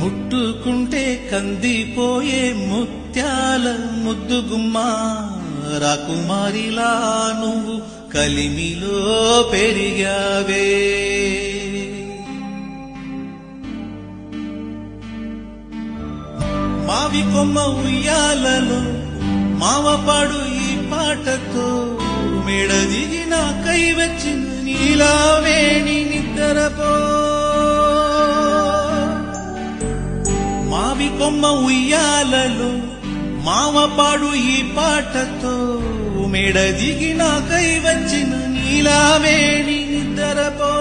ముట్టుకుంటే కందిపోయే ముత్యాల ముద్దుగుమ్మా రాకుమారిలా నువ్వు కలిమిలో పెరిగావే. మావి కొమ్మ ఉయ్యాలలో మావపాడు ఈ పాటతో మేడ దిగిన కై వచ్చిన నీలావేణి నిద్రపో. మావి కొమ్మ ఉయ్యాలలో మావపాడు ఈ పాటతో మేడ దిగిన కై వచ్చిన నీలావేణి నిద్రపో.